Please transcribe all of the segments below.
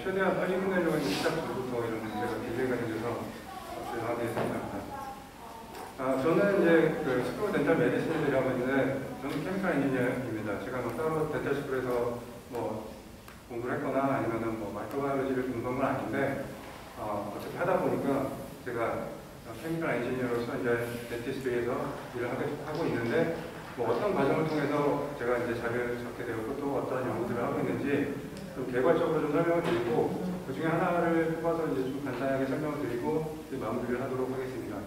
최대한 빨리 끝내려고 하는 시작부터 이런 문제가 딜레이가 생겨서 죄송하게 생각합니다. 저는 이제 그 스쿨 덴탈 메디슨을 일하고 있는데 저는 케미컬 엔지니어입니다. 제가 뭐 따로 덴탈 스쿨에서 뭐 공부를 했거나 아니면은 뭐 마이크로바이올로지를 공부한 건 아닌데 어차피 하다 보니까 제가 케미컬 엔지니어로서 이제 덴티스트리에서 일을 하고 있는데 뭐 어떤 과정을 통해서 제가 이제 자료를 적게 되었고 또 어떤 연구들을 하고 있는지 좀 개괄적으로 좀 설명을 드리고 그 중에 하나를 뽑아서 이제 좀 간단하게 설명을 드리고 이제 마무리를 하도록 하겠습니다.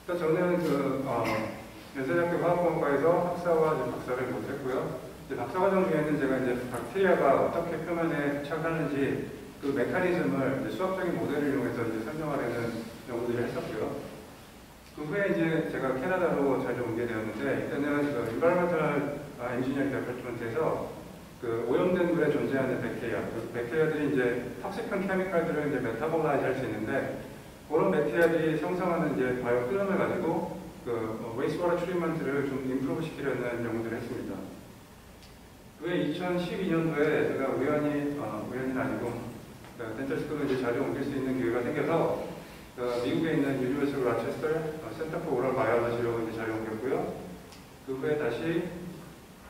일단 저는 연세대학교 화학공학과에서 학사와 박사를 못했고요. 박사과정 중에는 제가 이제 박테리아가 어떻게 표면에 부착하는지 그 메커니즘을 이제 수학적인 모델을 이용해서 이제 설명하려는 연구들을 했었고요. 그 후에 이제 제가 캐나다로 자주 오게 되었는데 이때는 그 Environmental Engineering Department에서 그 오염된 물에 존재하는 백테리아, 그 백테리아들이 이제 톡식한 케미칼들을 이제 메타볼라이즈 할 수 있는데 그런 백테리아들이 생성하는 이제 바이오 필름을 가지고 그 웨이스트워터 트리트먼트를 좀 임프루브 시키려는 연구들을 했습니다. 그게 2012년도에 제가 우연히는 아니고 덴탈 스쿨로 이제 자주 옮길 수 있는 기회가 생겨서 미국에 있는 유니버시티 라체스터 센터 포 오럴 바이올로지로 이제 자주 옮겼고요. 그 후에 다시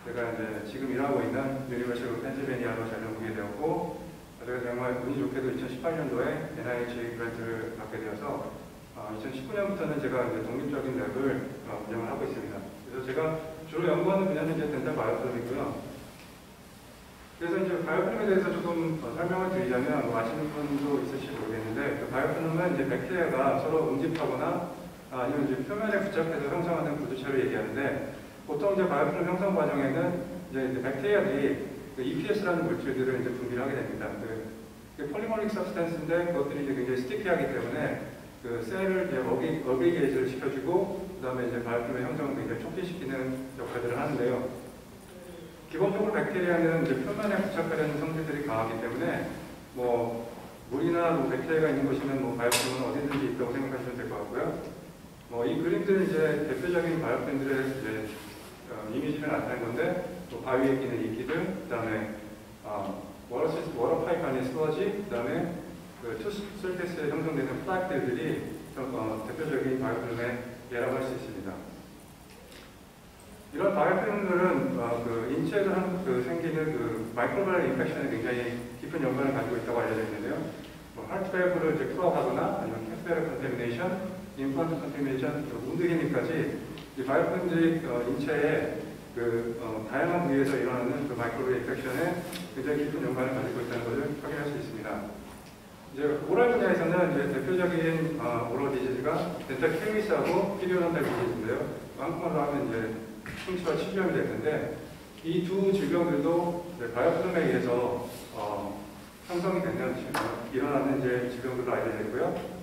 제가 이제 지금 일하고 있는 유니버시티 펜실베니아로 자주 옮기게 되었고, 제가 정말 운이 좋게도 2018년도에 NIH 그랜트를 받게 되어서 2019년부터는 제가 이제 독립적인 랩을 운영을 하고 있습니다. 그래서 제가 주로 연구하는 분야는 이제 덴탈 바이오필름이고요. 그래서 이제 바이오필름에 대해서 조금 설명을 드리자면 아시는 분도 있을지 모르겠는데 그 바이오필름은 이제 백테리아가 서로 응집하거나 아니면 이제 표면에 부착해서 형성하는 구조체를 얘기하는데 보통 이제 바이오필름 형성 과정에는 이제 백테리아들이 그 EPS라는 물질들을 이제 분비를 하게 됩니다. 그 폴리머릭 서브스탄스인데 그것들이 이제 굉장히 스티키하기 때문에 그 셀을 이제 어그리게이트를 시켜주고 그 다음에 이제 바이오필름의 형성을 굉장히 촉진시키는 역할들을 하는데요. 기본적으로 백테리아는 이제 표면에 부착하려는 성질들이 강하기 때문에 뭐 물이나 뭐 백테리아가 있는 곳이면 뭐 바이오필름은 어디든지 있다고 생각하시면 될 것 같고요. 뭐 이 그림들은 이제 대표적인 바이오필름들의 이제 이미지를 나타낸 건데 또 바위에 끼는 이끼들, 그 다음에 워터 파이프 안에 슬러지, 그 다음에 그 투스 서페이스에 형성되는 플라크들이 대표적인 바이오필름의 예라고 할 수 있습니다. 이런 바이오필름들은 그 인체에서 생기는 그 마이크로바이럴 인펙션에 굉장히 깊은 연관을 가지고 있다고 알려져 있는데요. 뭐 하트밸브를 이제 클럽하거나 아니면 캐스베르 컨테미네이션, 임플란트 컨테미네이션, 운드 힐링까지 이 바이오필름들이 인체에 그 다양한 부위에서 일어나는 그 마이크로바이럴 인펙션에 굉장히 깊은 연관을 가지고 있다는 것을 확인할 수 있습니다. 이제 오랄 분야에서는 이제 대표적인 오럴 디지즈가 덴탈 케미스하고 피리오던탈 디지즈인데요. 한국말로 하면 이제 충치와 치주염이 될 텐데 이 두 질병들도 바이오필름에 의해서 형성이 되는 일어나는 이제 질병들로 알려져 있고요.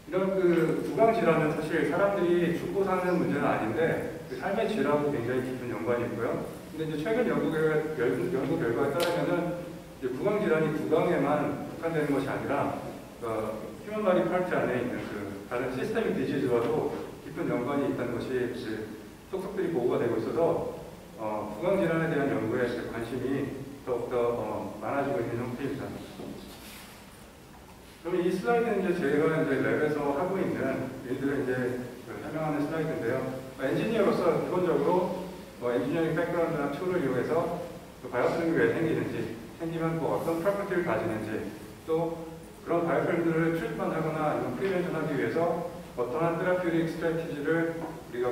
이런 그 구강 질환은 사실 사람들이 죽고 사는 문제는 아닌데 그 삶의 질하고 굉장히 깊은 연관이 있고요. 근데 이제 최근 연구 결과에 따르면은 구강 질환이 구강에만 국한되는 것이 아니라 휴먼 바디 파트 안에 있는 그 다른 시스템ik 디지즈와도 깊은 연관이 있다는 것이 속속들이 보고가 되고 있어서 구강 질환에 대한 연구에 관심이 더욱더 많아지고 있는 형태입니다. 그럼 이 슬라이드는 이제 제가 이제 랩에서 하고 있는 일들을 이제 설명하는 슬라이드인데요. 엔지니어로서 기본적으로 엔지니어링 백그라운드나 툴을 이용해서 바이오필름이 왜 생기는지, 생기면 뭐 어떤 프로퍼티를 가지는지, 또 그런 바이오필름들을 트리트먼트하거나 아니면 프리벤션하기 위해서 어떠한 테라퓨틱 스트래티지를 우리가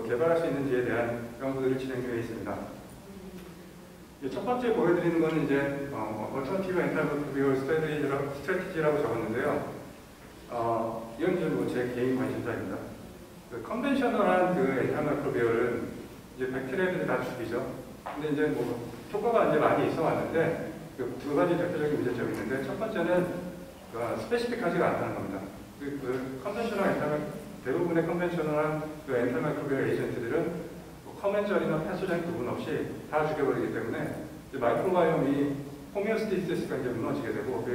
개발할 수 있는지에 대한 연구들이 진행 중에 있습니다. 첫 번째 보여드리는 것은 이제 Alternative Antimicrobial Strategy라고 적었는데요. 이건 이제 뭐 제 개인 관심사입니다. 그 컨벤셔널한 그 엔타마이크로비얼은 이제 백테리아들이 다 죽이죠. 근데 이제 뭐 효과가 이제 많이 있어 왔는데 그 두 가지 대표적인 문제점이 있는데 첫 번째는 스페시픽하지가 않다는 겁니다. 대부분의 컨벤셔널한 그 엔타마이크로비얼 에이전트들은 커멘셜이나 패소젠 구분 없이 다 죽여버리기 때문에 이제 마이크로바이옴이 호미오스테이시스가 이제 무너지게 되고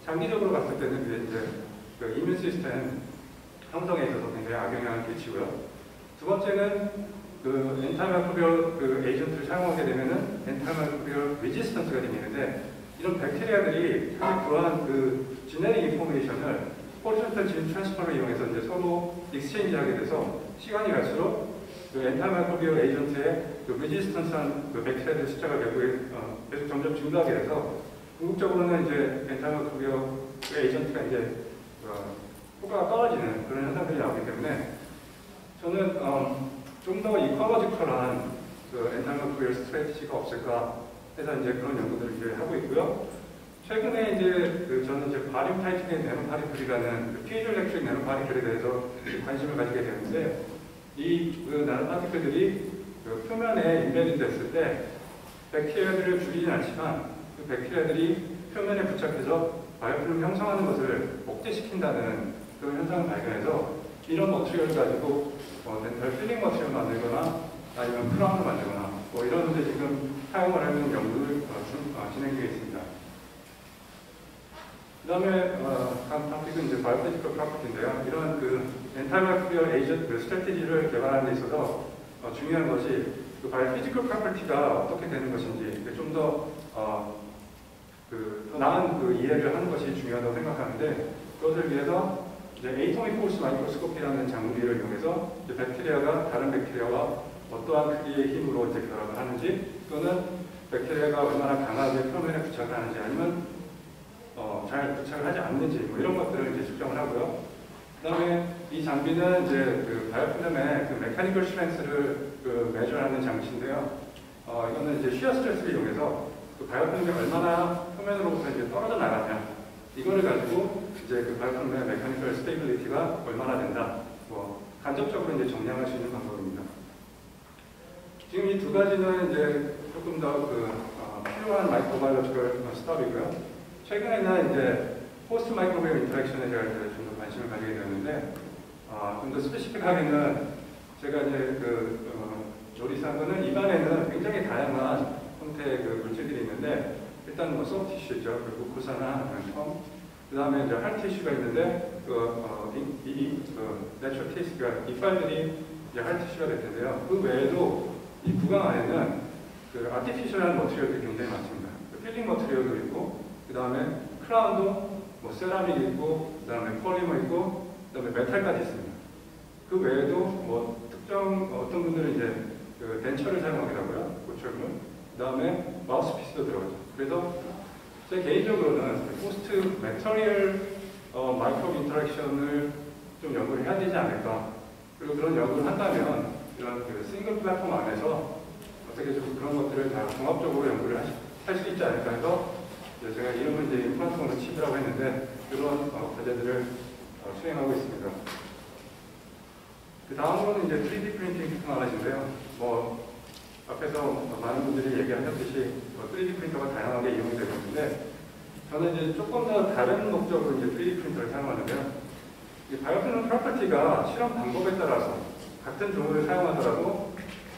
장기적으로 봤을 때는 이제 그 이뮤 시스템 형성에 있어서 굉장히 악영향을 끼치고요. 두 번째는 그 엔타이마이크로비얼 그 에이전트를 사용하게 되면은 엔타이마이크로비얼 레지스턴스가 생기는데 이런 백테리아들이 사실 그러한 그 지네릭 인포메이션을 호리존탈 진 트랜스퍼를 이용해서 이제 서로 익스체인지하게 돼서 시간이 갈수록 그 엔타이마이크로비얼 에이전트의 그 레지스턴스한 그 백테리아들 숫자가 계속 점점 증가하게 돼서 궁극적으로는 이제 엔타이마이크로비얼 에이전트가 이제 효과가 떨어지는 그런 현상들이 나오기 때문에 저는 좀 더 이퀄러지컬한 그 엔타이마이크로비얼 스트래티지가 없을까 해서 이제 그런 연구들을 이제 하고 있고요. 최근에 이제 저는 이제 바륨 타이트닝 나노파티클이라는 그 피에조엘렉트릭 나노파티클에 대해서 관심을 가지게 되는데 이 그 나노파티클들이 그 표면에 인베드 됐을 때 백테리아들을 죽이진 않지만 그 백테리아들이 표면에 부착해서 바이오필름을 형성하는 것을 억제시킨다는 그런 현상을 발견해서 이런 머티리얼을 가지고 덴탈 필링 머티리얼을 만들거나 아니면 크라운을 만들거나 뭐 이런 데 지금 사용을 하는 연구를 진행 중에 있습니다. 그 다음에 다음 토픽은 이제 바이오피지컬 프로퍼티인데요. 이런 그 엔타이마이크로비얼 에이전트 그 스트래티지를 개발하는 데 있어서 중요한 것이 그 바이오피지컬 프로퍼티가 어떻게 되는 것인지 좀 더 더 나은 그 이해를 하는 것이 중요하다고 생각하는데 그것을 위해서 이제 에이토믹 포스 마이크로스코피라는 장비를 이용해서 이제 백테리아가 다른 백테리아와 어떠한 크기의 힘으로 이제 결합을 하는지 또는 백테리아가 얼마나 강하게 표면에 부착을 하는지 아니면 잘 부착을 하지 않는지 뭐 이런 것들을 이제 측정을 하고요. 그 다음에 이 장비는 이제 그 바이오필름의 그 메카니컬 스트렝스를 그 매저하는 장치인데요. 이거는 이제 시어 스트레스를 이용해서 그 바이오필름이 얼마나 표면으로부터 이제 떨어져 나가냐 이거를 가지고 이제 그 바이오필름의 메카니컬 스테이빌리티가 얼마나 된다. 뭐 간접적으로 이제 정량할 수 있는 방법입니다. 지금 이 두 가지는 이제 조금 더 필요한 마이크로바이올로지컬 스타일이고요. 최근에는 이제 포스트 마이크로웨이브 인터랙션에 제가 좀 더 관심을 가지게 되었는데, 좀 더 스페시픽하게는 제가 이제 요리사한 거는 입안에는 굉장히 다양한 형태의 그 물질들이 있는데, 일단 뭐 소프트 티슈죠. 그리고 구사나 펌, 그 다음에 이제 하드 티슈가 있는데, 내추럴 티슈가 이빨들이 이제 하드 티슈가 될 텐데요. 그 외에도 이 구강 안에는 그 아티피셜한 머티리얼들이 굉장히 많습니다. 필링 머티리얼도 있고, 그 다음에 크라운도 뭐 세라믹 있고, 그 다음에 폴리머 있고, 그 다음에 메탈까지 있습니다. 그 외에도 뭐 특정 어떤 분들은 이제 그 덴처를 사용하기도 하고요, 고철물. 그 다음에 마우스피스도 들어가죠. 그래서 제 개인적으로는 포스트 메터리얼 마이크로 인터랙션을 좀 연구를 해야 되지 않을까. 그리고 그런 연구를 한다면 이런 그 싱글 플랫폼 안에서 어떻게 좀 그런 것들을 다 종합적으로 연구를 할 수 있지 않을까 해서 제가 이름은 이제 임플란트 칩이라고 했는데 그런 과제들을 수행하고 있습니다. 그 다음으로는 이제 3D 프린팅 테크놀로지인데요. 뭐 앞에서 많은 분들이 얘기하셨듯이 3D 프린터가 다양하게 이용이 되고 있는데 저는 이제 조금 더 다른 목적으로 이제 3D 프린터를 사용하는데요. 이 바이오필름 프로퍼티가 실험 방법에 따라서 같은 종을 사용하더라도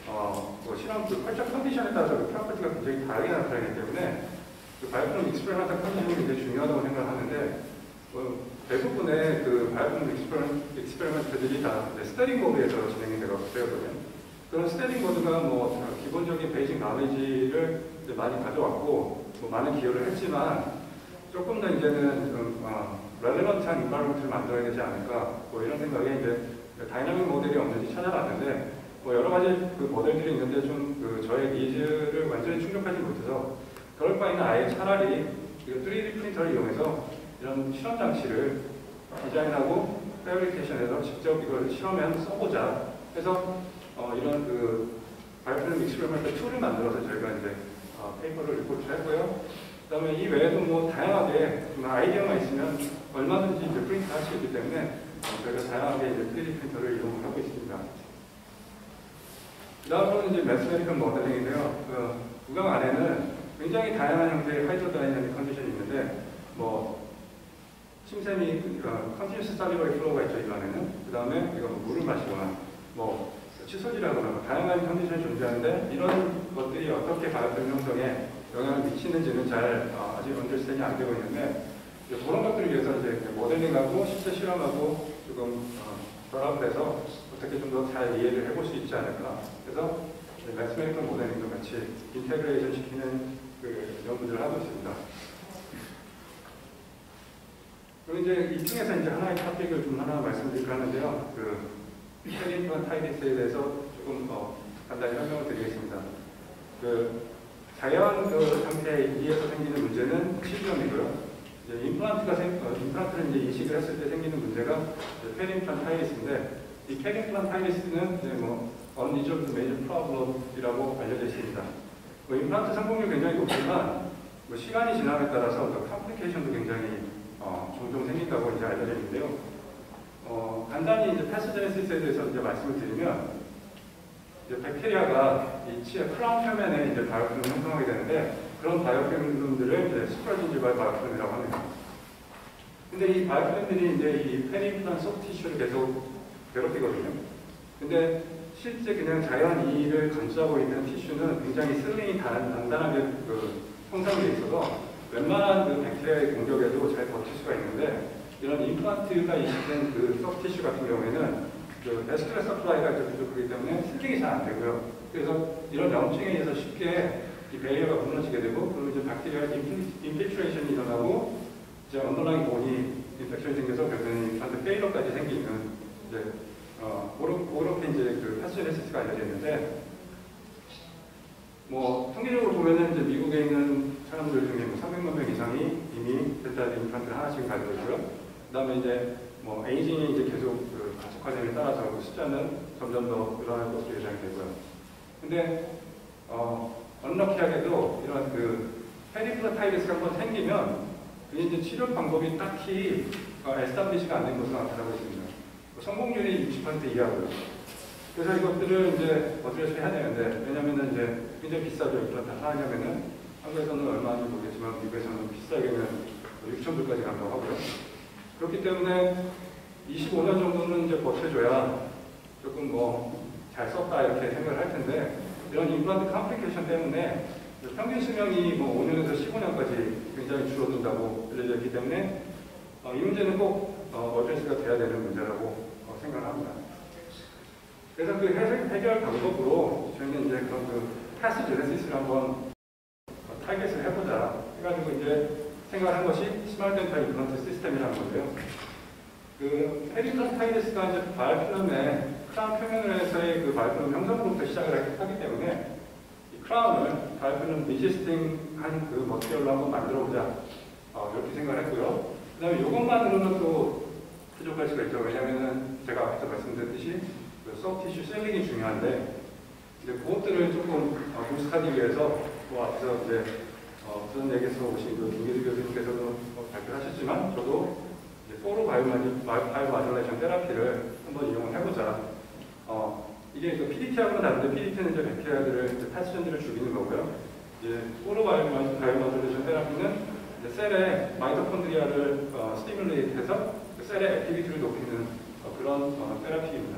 뭐 실험 그 컬처 컨디션에 따라서 그 프로퍼티가 굉장히 다르게 나타나기 때문에 그 바이오필름 익스페리먼탈 컨디션이 굉장히 중요하다고 생각하는데 대부분의 그 바이오필름 익스페리먼트들이 다 스테링 보드에서 진행이 되거든요. 그런 스테링 보드가 뭐 기본적인 베이직 나레지를 많이 가져왔고 뭐 많은 기여를 했지만 조금 더 이제는 좀 렐레번트한 인바이런먼트를 만들어야 되지 않을까 뭐 이런 생각에 이제 다이나믹 모델이 없는지 찾아봤는데 뭐 여러 가지 그 모델들이 있는데 좀 그 저의 니즈를 완전히 충족하지 못해서 그럴 바에는 아예 차라리 3D 프린터를 이용해서 이런 실험 장치를 디자인하고 패브리케이션해서 직접 이걸 실험에 한번 써보자 해서 이런 그 바이오필름 익스페리먼탈 툴을 만들어서 저희가 이제 페이퍼를 리포트를 했고요. 그 다음에 이 외에도 뭐 다양하게 아이디어가 있으면 얼마든지 이제 프린트 할 수 있기 때문에 저희가 다양하게 이제 3D 프린터를 이용을 하고 있습니다. 그 다음으로는 이제 매스메디컬 모델링인데요. 구강 안에는 굉장히 다양한 형태의 하이드로다이나믹 컨디션이 있는데 뭐 침샘이 컨티뉴스 살리버리 플로우가 있죠, 입안에는. 그 다음에 이거 물을 마시거나 뭐 칫솔질하거나 뭐 다양한 컨디션이 존재하는데 이런 것들이 어떻게 바이오필름 형성에 영향을 미치는지는 잘 아직 언더스탠딩이 안 되고 있는데 그런 것들을 위해서 이제 모델링하고 실제 실험하고 조금 결합을 해서 어떻게 좀 더 잘 이해를 해볼 수 있지 않을까. 그래서 매스메이커 모델링도 같이 인테그레이션 시키는 그 연구들을 하고 있습니다. 그리고 이제 이 중에서 이제 하나의 토픽을 좀 하나 말씀드릴까 하는데요. 그 페린플란타이티스에 대해서 조금 간단히 설명을 드리겠습니다. 그 자연 그 상태에서 생기는 문제는 치주염이고요. 임플란트를 이제 이식을 했을 때 생기는 문제가 페린플란타이티스인데, 이 페린플란타이티스는 이제 뭐 unresolved major problem이라고 알려져 있습니다. 임플란트 성공률 굉장히 높지만 시간이 지남에 따라서 컴플리케이션도 굉장히 종종 생긴다고 이제 알려져 있는데요. 간단히 이제 패스제네시스에 대해서 이제 말씀을 드리면, 이제 백테리아가 이 치의 크라운 표면에 이제 바이오필름을 형성하게 되는데, 그런 바이오필름들을 이제 스프라진질발 바이오필름이라고 합니다. 근데 이 바이오필름들이 이제 이 페린플란 소프트 티슈를 계속 괴롭히거든요. 근데 실제 그냥 자연 이를 감싸고 있는 티슈는 굉장히 슬링이 단단하게 형성되어 있어서 웬만한 그 백테리아의 공격에도 잘 버틸 수가 있는데, 이런 임플란트가 이식된 그 소프트 티슈 같은 경우에는 그 베스큘러 서플라이가 부족하기 때문에 슬링이 잘 안 되고요. 그래서 이런 염증에 의해서 쉽게 이 베리어가 무너지게 되고, 그리고 이제 박테리아 인필트레이션이 일어나고, 이제 언더라인 본이 인펙션이 생겨서 결국에는 임플란트 페일러까지 생기는 이제 그렇게 이제 그 패스제네시스가 알려져 있는데, 뭐 통계적으로 보면은 이제 미국에 있는 사람들 중에 뭐 300만 명 이상이 이미 델타 임플란트를 하나씩 가지고 있고요. 그다음에 이제 뭐 에이징이 이제 계속 그 가속화됨에 따라서 그 숫자는 점점 더 늘어날 것으로 예상이 되고요. 근데 언럭키하게도 이런 그 페리플라타이티스가 한번 생기면 그게 이제 치료 방법이 딱히 에스타블리시가 안 된 것으로 나타나고 있습니다. 성공률이 60% 이하고요. 그래서 이것들을 이제 어드레스 해야 되는데, 왜냐면은 이제 굉장히 비싸죠. 이런 다 하려면은 한국에서는 얼마인지 모르겠지만 미국에서는 비싸게는 6,000불까지 간다고 하고요. 그렇기 때문에 25년 정도는 이제 버텨줘야 조금 뭐 잘 썼다 이렇게 생각을 할 텐데, 이런 임플란트 컴플리케이션 때문에 평균 수명이 뭐 5년에서 15년까지 굉장히 줄어든다고 알려져 있기 때문에 이 문제는 꼭 어드레스가 돼야 되는 문제라고 생각을 합니다. 그래서 그 해결 방법으로 저희는 이제 그런 그 패스제네시스를 한번 타겟을 해보자 해가지고 이제 생각한 것이 스마트 덴탈 임플란트 시스템이라는 건데요. 그 페리플란타이티스가 이제 바이오필름의 크라운 표면에서의 그 바이오필름 형성부터 시작을 하기 때문에 이 크라운을 바이오필름 리지스팅한 그 머티리얼로 한번 만들어보자 이렇게 생각을 했고요. 그 다음에 이것만으로는 또 부족할 수가 있죠. 왜냐면은 제가 앞에서 말씀드렸듯이 그 소프트 티슈 셀링이 중요한데, 이제 그것들을 조금 분석하기 위해서 뭐 앞에서 이제 전 얘기에서 오신 그 김기수 교수님께서도 발표하셨지만, 저도 이제 포로 바이오마듈레이션 테라피를 한번 이용을 해보자. 이게 그 PDT하고는 다른데, PDT는 이제 백테리아들을 패스전들을 죽이는 거고요. 이제 포로 바이오마듈레이션 테라피는 이제 셀의 마이토콘드리아를 스티뮬레이트해서 그 셀의 액티비티를 높이는 그런 테라피입니다.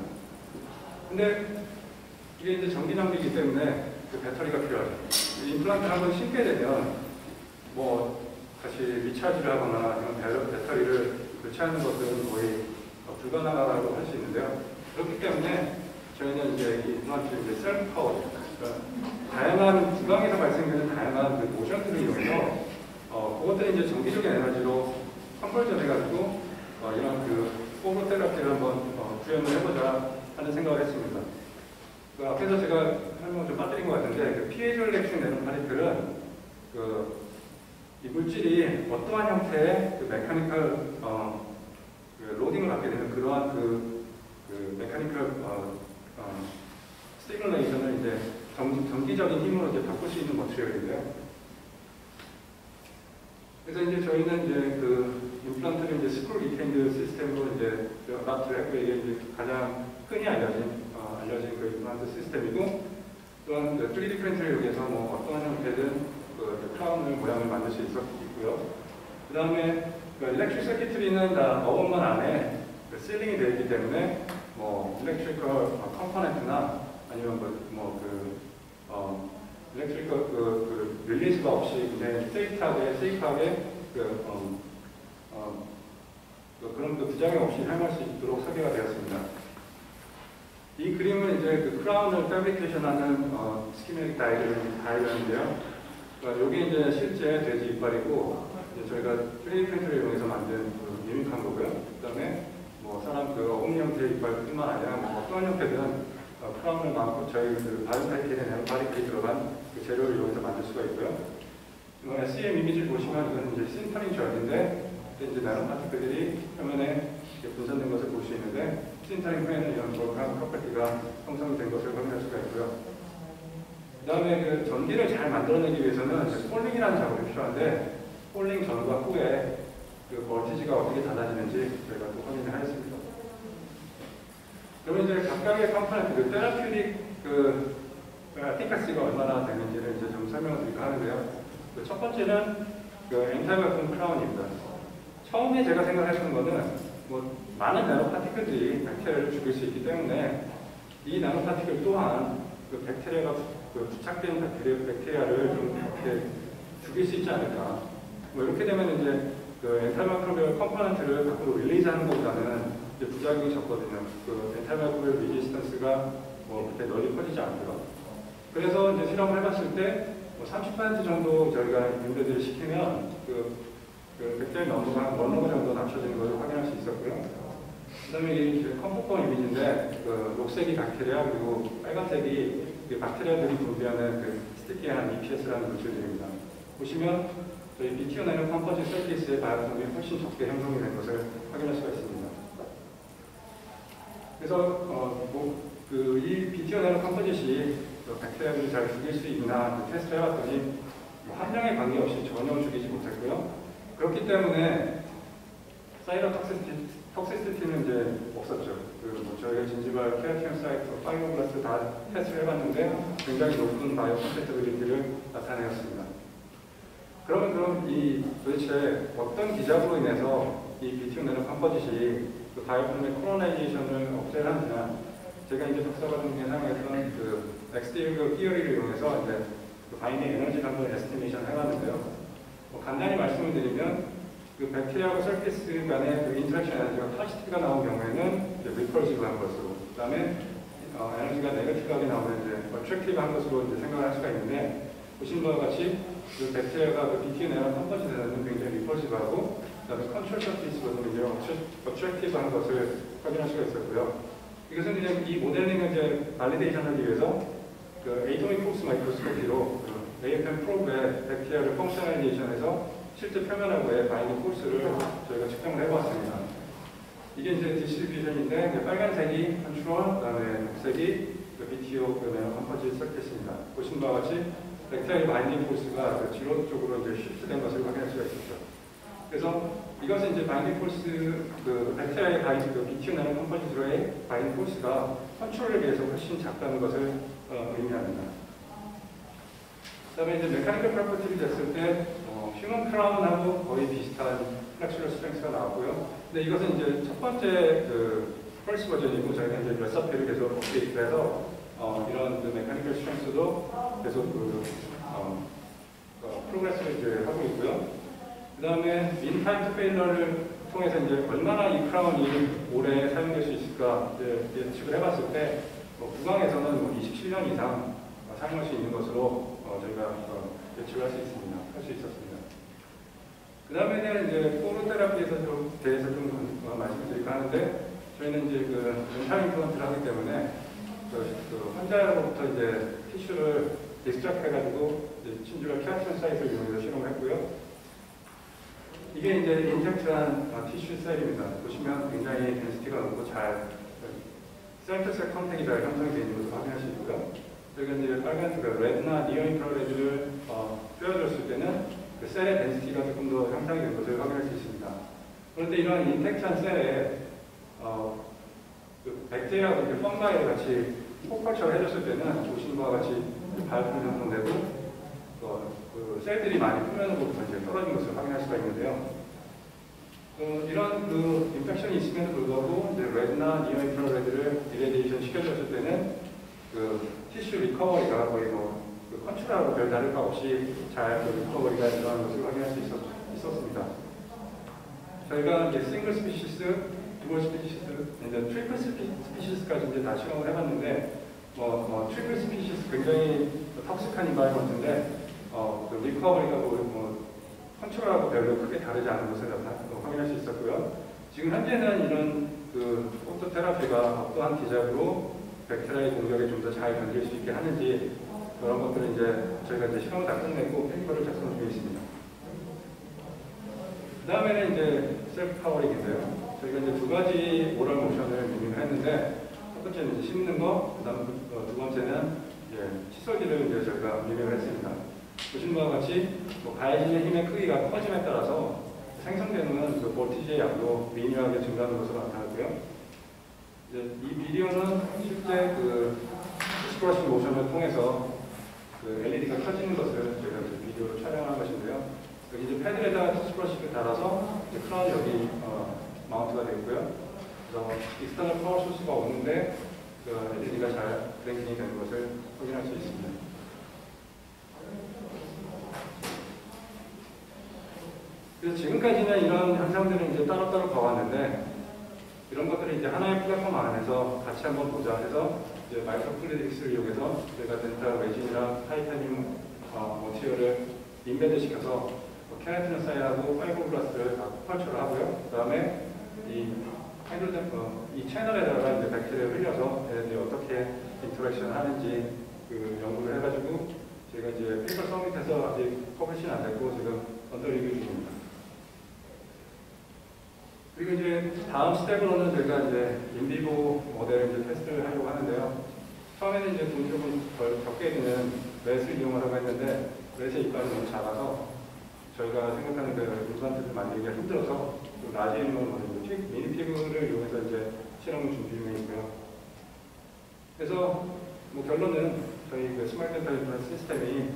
근데 이게 이제 전기 장비이기 때문에 그 배터리가 필요하죠. 임플란트를 한번 심게 되면 뭐 다시 리차지를 하거나 이런 배터리를 교체하는 것은 거의 불가능하다고 할 수 있는데요. 그렇기 때문에 저희는 이제 이 임플란트 이제 셀프 파워, 그러니까 다양한 구강에서 발생되는 다양한 그 모션들을 이용해서 그것들이 이제 전기적인 에너지로 컨버전 해가지고 이런 그 포로 테라피를 한번 구현을 해보자 하는 생각을 했습니다. 그 앞에서 제가 설명을 좀 빠뜨린 것 같은데, 그 pH 릴렉싱 내는 파티클은 이 물질이 어떠한 형태의 그 메카니컬 그 로딩을 받게 되는 그러한 그 메카니컬 스티뮬레이션을 이제 전기적인 힘으로 이제 바꿀 수 있는 머티리얼인데요. 그래서 이제 저희는 이제 그 임플란트를 이제 스크루 리테인드 시스템으로 이제 어답트를 했고, 이게 이제 가장 흔히 알려진 그 임플란트 시스템이고, 또한 3D 프린터를 이용해서 뭐 어떠한 형태든 그 크라운을 모양을 만들 수 있고요. 그 다음에 그 일렉트릭 서킷트리는 다 어원만 안에 그 실링이 되어 있기 때문에 뭐 일렉트리컬 컴포넌트나 아니면 일렉트리컬 그 릴리즈가 없이 그냥 세이프하게 그런 그 부작용 없이 사용할 수 있도록 설계가 되었습니다. 이 그림은 이제 그 크라운을 패브리케이션하는 스키메릭 다이어인데요. 여기 이제 실제 돼지 이빨이고 이제 저희가 3D 프린터를 이용해서 만든 그 미믹한 거고요. 그다음에 뭐 사람 그 어금 형태의 이빨뿐만 아니라 뭐 어떤 형태든 크라운을 만고 저희 그 바이오타이틀이나 바리케이 들어간 그 재료를 이용해서 만들 수가 있고요. SEM 이미지를 보시면 이건 이제 신터링 절인데 이제 나노 파티클들이 표면에 분산된 것을 볼 수 있는데 신터링 후에는 이런 볼크한 프로퍼티가 형성이 된 것을 확인할 수가 있고요. 그 다음에 그 전기를 잘 만들어내기 위해서는 폴링이라는 작업이 필요한데 폴링 전과 후에 그 볼티지가 어떻게 달라지는지 저희가 또 확인을 하였습니다. 그러면 이제 각각의 컴포넌트, 그 테라퓨틱 그 에피카시가 얼마나 되는지를 이제 좀 설명을 드릴까 하는데요. 그 첫 번째는 그 엔타이버폰 크라운입니다. 처음에 제가 생각했던 거는 뭐 많은 나노 파티클들이 백테리아를 죽일 수 있기 때문에 이 나노 파티클 또한 그 백테리아가 그 부착된 백테리아를 좀 이렇게 죽일 수 있지 않을까. 뭐 이렇게 되면 이제 그 엔타이마크로비얼 컴포넌트를 밖으로 릴리즈하는 것보다는 이제 부작용이 적거든요. 그 엔타이마크로비얼 리지스턴스가 뭐 그렇게 널리 퍼지지 않고요. 그래서 이제 실험을 해봤을 때 뭐 30% 정도 저희가 인베드를 시키면 그 백테리아 넘버가 한 1 정도 낮춰지는 것을 확인할 수 있었고요. 그 다음에 이 컴포권 이미지인데 그 녹색이 박테리아 그리고 빨간색이 박테리아들이 분비하는 그 스티키한 EPS라는 물질들입니다. 보시면 저희 BTO 나노 컴포지 서피스의 바이오폼이 훨씬 적게 형성이 된 것을 확인할 수가 있습니다. 그래서 이 BTO 나노 컴포짓이 백테리아들을 잘 죽일 수 있나 테스트를 해봤더니 한 명에 관계없이 전혀 죽이지 못했고요. 그렇기 때문에 사이버 톡시시티는 이제 없었죠. 뭐 저희가 진지발 케라틴 사이트, 파이브글라스 다 테스트를 해봤는데 굉장히 높은 바이오 컴패티빌리티를 나타내었습니다. 그럼 도대체 어떤 기작으로 인해서 이 BTO 나노 컴포짓이 그 바이오폼의 코로나이제이션을 억제하느냐? 제가 이제 박사과정 중에 사용했던 그 엑스티리그 티어리를 이용해서 이제 그 바인딩 에너지 감도를 에스티메이션 해봤는데요. 뭐 간단히 말씀을 드리면 그 백테리아와 서피스 간의 그 인터랙션 에너지가 포지티브가 나온 경우에는 이제 리펄시브한 것으로, 그 다음에 에너지가 네거티브하게 나오면 이제 어트랙티브한 것으로 이제 생각을 할 수가 있는데, 보신 바와 같이 그 백테리아가 그 BTO 나노 컴포짓에서는 굉장히 리펄시브하고, 그 다음에 컨트롤 서피스로는 이제 어트랙티브한 것을 확인할 수가 있었고요. 이것은 그냥 이 모델링을 이제 발리데이션하기 위해서 그 에이토믹 포스 마이크로스코피로 그 AFM 프로브의 백테리아를 펑셔널리제이션해서 실제 표면하고의 바인딩 포스를 저희가 측정을 해보았습니다. 이게 이제 디스트리뷰션인데 빨간색이 컨트롤, 그다음에 녹색이 그 BTO 그 나노 컴포짓 서킷입니다. 보신 바와 같이 백테리아의 바인딩 포스가 그 지로 쪽으로 이제 시프트된 것을 확인할 수가 있었죠. 그래서 이것은 이제 바인딩 포스, 그 백테리아의 바인딩, 그 BTO 나노 컴포짓으로의 바인딩 포스가 컨트롤에 비해서 훨씬 작다는 것을 의미합니다. 그 다음에 이제 메카니컬 프로퍼티를 됐을 때 휴먼 크라운하고 거의 비슷한 플렉슐러 스트렝스가 나왔고요. 근데 이것은 이제 첫 번째 그 펄스 버전이고 저희가 이제 레서피를 계속 업데이트해서 이런 그 메카니컬 스트렝스도 계속 프로그레스를 이제 하고 있고요. 그 다음에 민 타임 투 페일러를 통해서 이제 얼마나 이 크라운이 오래 사용될 수 있을까 예측을 해봤을 때 구강에서는 뭐 27년 이상 사용할 수 있는 것으로 저희가 예측을 할 수 있었습니다. 그 다음에는 이제 포르테라피에서 대해서 좀 말씀드릴까 하는데, 저희는 이제 그 멘탈 임플란트를 하기 때문에 그 환자로부터 이제 티슈를 디스트랙트 해가지고 친주가 케라틴 사이트를 이용해서 실험을 했고요. 이게 이제 인젝트한 티슈 셀입니다. 보시면 굉장히 덴시티가 높고 셀-투-셀 컨택이 잘 형성이 되어 있는 것을 확인할 수 있고요. 저희가 이제 빨간 그 레드나 니어 인프라레드를 떼어줬을 때는 그 셀의 덴시티가 조금 더 향상이 된 것을 확인할 수 있습니다. 그런데 이런 인텍트한 셀에 그 백테리아가 이렇게 펑가에 같이 폭발처럼 해줬을 때는 보시는 바와 같이 바이오폼이 형성되고 그 셀들이 많이 표면으로부터 이제 떨어진 것을 확인할 수가 있는데요. 이런 그 인펙션이 있음에도 불구하고 이제 레드나 니어 인프라레드를 이레디에이션 시켜줬을 때는 그 티슈 리커버리가 거의 그 컨트롤하고 별 다를 바 없이 잘 그 리커버리가 일어나는 것을 확인할 수 있었습니다. 저희가 이제 싱글 스피시스 두번 스피시스, 이제 트리플 스피시스까지 이제 다 실험을 해봤는데, 트리플 스피시스 굉장히 톡식한 인바이먼트인데, 그 리커버리가 컨트롤하고 별로 크게 다르지 않은 것을 확인할 수 있었고요. 지금 현재는 이런 그 포토테라피가 어떠한 기작으로 백테리아의 공격에 좀 더 잘 견딜 수 있게 하는지 그런 것들을 이제 저희가 이제 실험을 다 끝내고 페이퍼를 작성 중에 있습니다. 그 다음에는 이제 셀프 파워링인데요. 저희가 이제 두 가지 오럴 모션을 미믹을 했는데 첫 번째는 이제 씹는 거, 그다음 두 번째는 이제 칫솔질을 이제 저희가 미믹을 했습니다. 보시는 바와 같이 가해지는 힘의 크기가 커짐에 따라서 생성되는 그 볼티지의 양도 미미하게 증가하는 것으로 나타났고요. 이제 이 비디오는 실제 그 스프러시 모션을 통해서 그 LED가 켜지는 것을 저희가 이제 비디오로 촬영한 것인데요. 여기 이제 패드에다가 스프러시를 달아서 이제 크라운이 여기 마운트가 되어 있고요. 그래서 익스터널 파워 소스가 없는데 그 LED가 잘 브랭킹이 되는 것을 확인할 수 있습니다. 그래서 지금까지는 이런 현상들은 이제 따로따로 봐왔는데 이런 것들을 이제 하나의 플랫폼 안에서 같이 한번 보자 해서 이제 마이크로플루이딕스를 이용해서 저희가 덴탈 레진이랑 타이타늄 머티리얼을 인베드 시켜서 케라틴 사이하고 파이버글라스를 다 펄처를 하고요. 그 다음에 이 채널에다가 이제 백테리아를 흘려서 얘네들이 어떻게 인터랙션 하는지 그 연구를 해가지고 저희가 이제 페이퍼 서밋해서 아직 퍼블리시는 안 됐고 지금 언더 리뷰 중입니다. 그리고 이제 다음 스텝으로는 저희가 이제 인비보 모델을 이제 테스트를 하려고 하는데요. 처음에는 이제 돈이 조금 덜 적게 드는 렛을 이용하려고 했는데 렛의 이빨이 너무 작아서 저희가 생각하는 그 임플란트를 만들기가 힘들어서 그 라지엠으로 미니 피부를 이용해서 이제 실험을 준비 중에 있고요. 그래서 결론은 저희 그 스마일 덴탈 임플란트 시스템이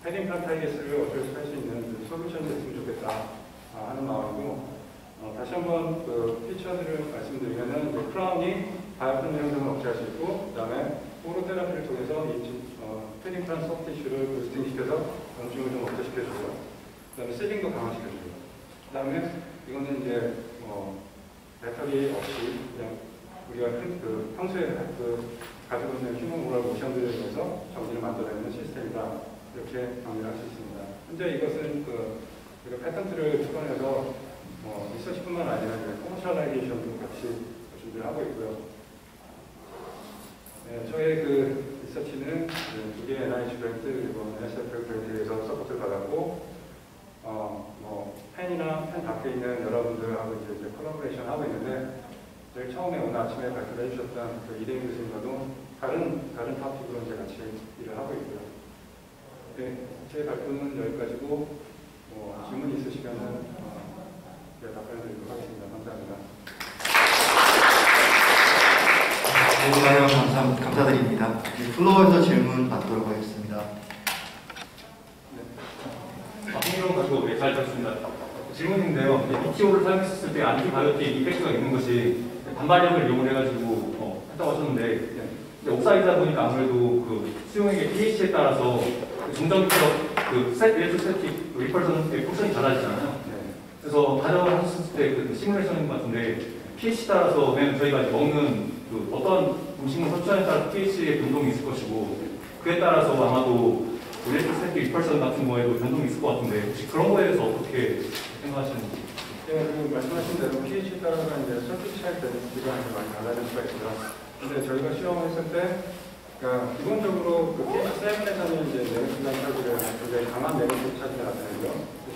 패딩 플란타이게스를 어쩔 수 할 수 있는 솔루션이 됐으면 좋겠다 하는 마음이고. 다시 한번 그 피처들을 말씀드리면은 크라운이 바이오프림 형성을 억제할 수 있고, 그 다음에 포로테라피를 통해서 이 패딩 플란 소프트 티슈를 부스팅시켜서 염증을 좀 억제시켜주고요. 그 다음에 세딩도 강화시켜주고요. 그 다음에 이거는 이제 배터리 없이 그냥 우리가 평소에 가지고 있는 휴먼 오럴 모션들을 통해서 전기를 만들어내는 시스템이다. 이렇게 정리를 할 수 있습니다. 현재 이것은 우리가 패턴트를 출원해서 리서치뿐만 아니라 커머셜라이제이션도 같이 준비를 하고 있고요. 네, 저의 그 리서치는 두 개의 NIH 그랜트 그리고 NSF 그랜트에서 서포트를 받았고, 펜이나 펜 밖에 있는 여러분들하고 이제 콜라보레이션 하고 있는데, 제일 처음에 오늘 아침에 발표를 해주셨던 그 이대인 교수님과도 다른 토픽으로 이제 같이 일을 하고 있고요. 네, 제 발표는 여기까지고, 질문 있으시면은 답변을 드리도록 하겠습니다. 감사합니다. 네, 감사드립니다. 플로어에서 질문 받도록 하겠습니다. 흥미로운 가지고 잘 들었습니다. 질문인데요. BTO를 사용했을 때 안티바이오틱 이펙트가 있는 것이 반발력을 이용을 해가지고 했다고 하셨는데 옥사이드다 보니까 아무래도 그 수용액의 pH에 따라서 중점적 그 일렉트로스태틱 리펄션의 폭선이 달라지잖아요. 그래서 가정을 하셨을 때 그 시뮬레이션인 것 같은데 pH 따라서 저희가 먹는 그 어떤 음식물 섭취하에 따라 pH의 변동이 있을 것이고 그에 따라서 아마도 일렉트로스태틱 리펄션 같은 거에도 변동이 있을 것 같은데 혹시 그런 거에 대해서 어떻게 생각하시는지? 네, 말씀하신 대로 pH에 따라서 이제 서킷 차이 데니티가 많이 달라질 수가 있어요. 근데 저희가 실험했을 때 그러니까 기본적으로 그 pH 7에서는 이제 네거티브 차지를 굉장히 강한 네거티브 차지가 나타나고요.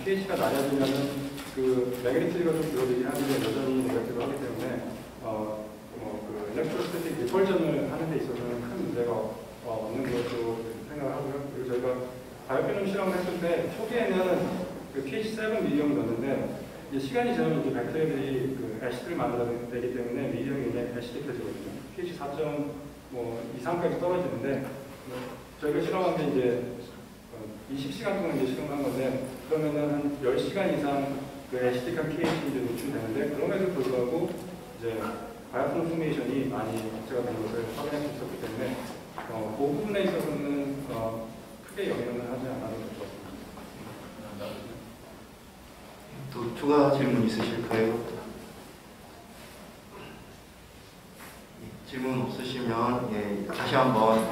pH가 낮아지면은 그 매그니티드가 좀 줄어들긴 하는데 여전히 네거티브 하기 때문에 그 일렉트로스태틱 리펄전을 하는 데 있어서는 큰 문제가 없는 것으로 생각을 하고요. 그리고 저희가 바이오필름 실험을 했을 때 초기에는 그 pH 7 미디엄을 넣었는데 이제 시간이 지나면 이제 백테리아들이 그 애시드를 만들어내기 때문에 미디엄이 이제 애시드해지거든요. pH 4.2~3까지 떨어지는데 저희가 실험한 게 이제 20시간 동안 이제 실험한 건데 그러면은 한 10시간 이상 그 애시드한 pH에 이제 노출되는데 그럼에도 불구하고 이제 바이오필름 포메이션이 많이 억제가 된 것을 확인할 수 있었기 때문에 그 부분에 있어서는 크게 영향을 하지 않아도 될 것 같습니다. 또 추가 질문 있으실까요? 질문 없으시면 예, 다시 한번